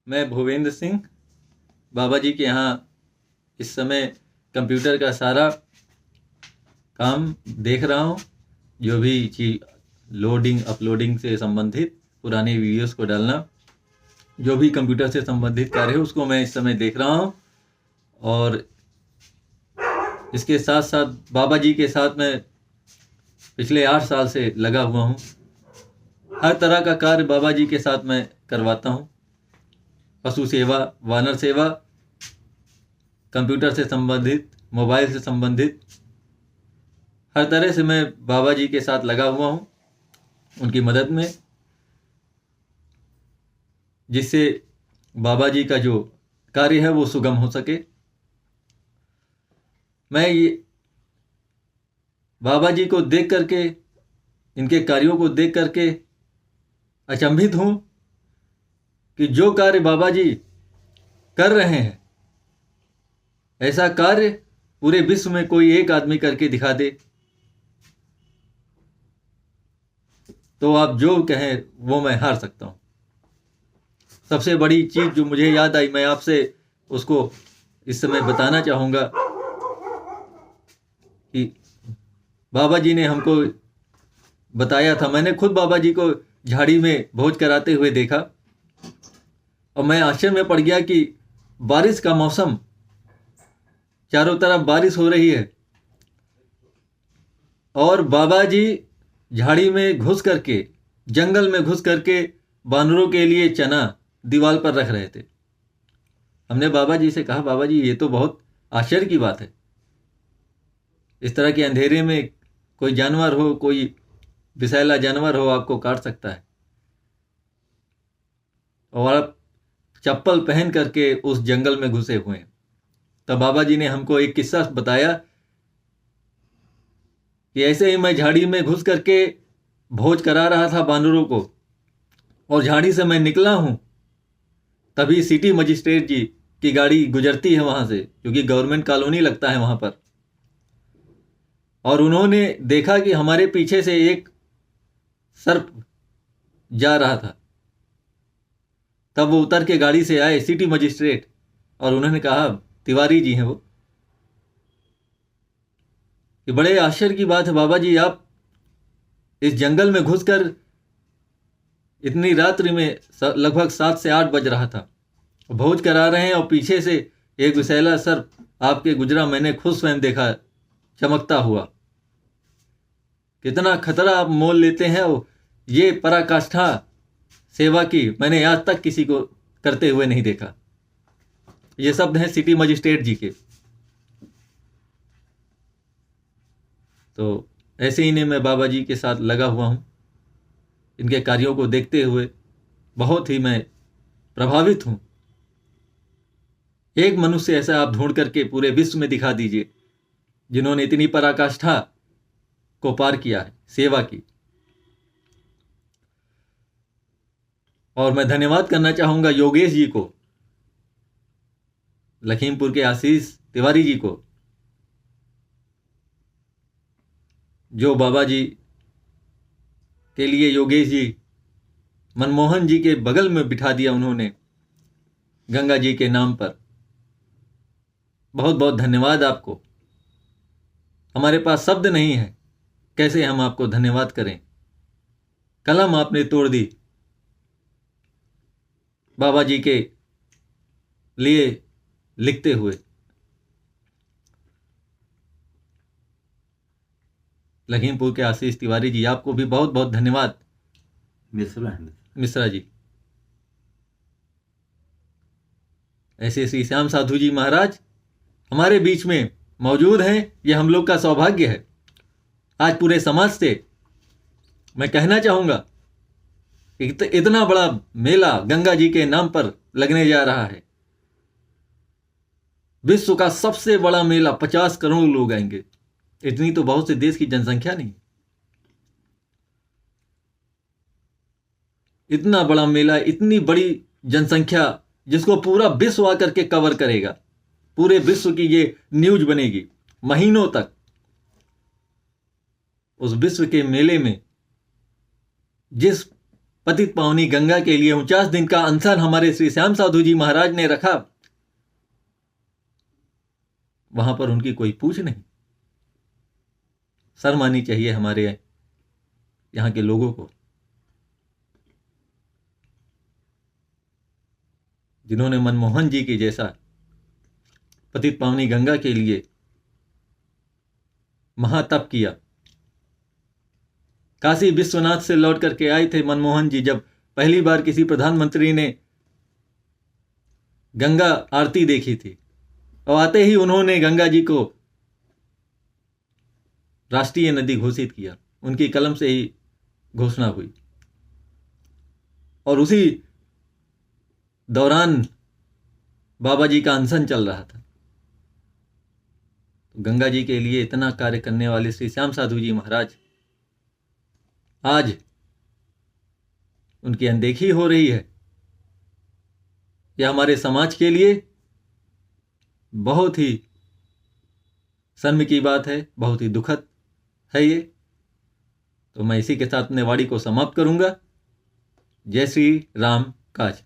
मैं भूपेंद्र सिंह बाबा जी के यहाँ इस समय कंप्यूटर का सारा काम देख रहा हूँ। जो भी चीज लोडिंग अपलोडिंग से संबंधित पुराने वीडियोस को डालना, जो भी कंप्यूटर से संबंधित कार्य है उसको मैं इस समय देख रहा हूँ। और इसके साथ साथ बाबा जी के साथ मैं पिछले 8 साल से लगा हुआ हूँ। हर तरह का कार्य बाबा जी के साथ मैं करवाता हूँ। पशु सेवा, वानर सेवा, कंप्यूटर से संबंधित, मोबाइल से संबंधित, हर तरह से मैं बाबा जी के साथ लगा हुआ हूँ उनकी मदद में, जिससे बाबा जी का जो कार्य है वो सुगम हो सके। मैं ये बाबा जी को देख करके, इनके कार्यों को देख करके अचंभित हूँ कि जो कार्य बाबा जी कर रहे हैं, ऐसा कार्य पूरे विश्व में कोई एक आदमी करके दिखा दे तो आप जो कहें वो मैं हार सकता हूँ। सबसे बड़ी चीज जो मुझे याद आई, मैं आपसे उसको इस समय बताना चाहूँगा कि बाबा जी ने हमको बताया था। मैंने खुद बाबा जी को झाड़ी में भोज कराते हुए देखा और मैं आश्चर्य में पड़ गया कि बारिश का मौसम, चारों तरफ बारिश हो रही है और बाबा जी झाड़ी में घुस करके, जंगल में घुस करके बानरों के लिए चना दीवार पर रख रहे थे। हमने बाबा जी से कहा, बाबा जी ये तो बहुत आश्चर्य की बात है। इस तरह के अंधेरे में कोई जानवर हो, कोई विषैला जानवर हो, आपको काट सकता है और आप चप्पल पहन करके उस जंगल में घुसे हुए हैं। तब बाबा जी ने हमको एक किस्सा बताया कि ऐसे ही मैं झाड़ी में घुस करके भोज करा रहा था बानरों को और झाड़ी से मैं निकला हूं, तभी सिटी मजिस्ट्रेट जी की गाड़ी गुजरती है वहां से, क्योंकि गवर्नमेंट कॉलोनी लगता है वहां पर, और उन्होंने देखा कि हमारे पीछे से एक सर्प जा रहा था। तब वो उतर के गाड़ी से आए सिटी मजिस्ट्रेट और उन्होंने कहा, तिवारी जी हैं वो, कि बड़े आश्चर्य की बात है बाबा जी, आप इस जंगल में घुसकर इतनी रात्रि में लगभग 7 से 8 बज रहा था, भोज करा रहे हैं और पीछे से एक विषैला सर्प आपके गुजरा, मैंने खुद स्वयं देखा चमकता हुआ। कितना खतरा आप मोल लेते हैं। और ये पराकाष्ठा सेवा की मैंने आज तक किसी को करते हुए नहीं देखा। ये शब्द हैं सिटी मजिस्ट्रेट जी के। तो ऐसे ही ने मैं बाबा जी के साथ लगा हुआ हूँ। इनके कार्यों को देखते हुए बहुत ही मैं प्रभावित हूँ। एक मनुष्य ऐसा आप ढूंढ करके पूरे विश्व में दिखा दीजिए जिन्होंने इतनी पराकाष्ठा को पार किया है सेवा की। और मैं धन्यवाद करना चाहूंगा योगेश जी को, लखीमपुर के आशीष तिवारी जी को, जो बाबा जी के लिए योगेश जी मनमोहन जी के बगल में बिठा दिया उन्होंने गंगा जी के नाम पर। बहुत बहुत धन्यवाद आपको। हमारे पास शब्द नहीं है, कैसे हम आपको धन्यवाद करें। कलम आपने तोड़ दी बाबा जी के लिए लिखते हुए। लखीमपुर के आशीष तिवारी जी, आपको भी बहुत बहुत धन्यवाद। मिश्रा जी, ऐसे श्री श्याम साधु जी महाराज हमारे बीच में मौजूद हैं, यह हम लोग का सौभाग्य है। आज पूरे समाज से मैं कहना चाहूंगा कि इतना बड़ा मेला गंगा जी के नाम पर लगने जा रहा है। विश्व का सबसे बड़ा मेला, 50 करोड़ लोग आएंगे। इतनी तो बहुत से देश की जनसंख्या नहीं। इतना बड़ा मेला, इतनी बड़ी जनसंख्या, जिसको पूरा विश्व आकर के कवर करेगा। पूरे विश्व की ये न्यूज बनेगी महीनों तक। उस विश्व के मेले में जिस पतित पावनी गंगा के लिए 49 दिन का अनशन हमारे श्री श्याम साधु जी महाराज ने रखा, वहां पर उनकी कोई पूछ नहीं। शर्म आनी चाहिए हमारे यहां के लोगों को, जिन्होंने मनमोहन जी की जैसा पतित पावनी गंगा के लिए महातप किया। काशी विश्वनाथ से लौट करके आए थे मनमोहन जी, जब पहली बार किसी प्रधानमंत्री ने गंगा आरती देखी थी, और आते ही उन्होंने गंगा जी को राष्ट्रीय नदी घोषित किया। उनकी कलम से ही घोषणा हुई, और उसी दौरान बाबा जी का अनशन चल रहा था। तो गंगा जी के लिए इतना कार्य करने वाले श्री श्याम साधु जी महाराज, आज उनकी अनदेखी हो रही है। यह हमारे समाज के लिए बहुत ही शर्म की बात है, बहुत ही दुखद है ये। तो मैं इसी के साथ अपने वाणी को समाप्त करूंगा। जय श्री राम काज।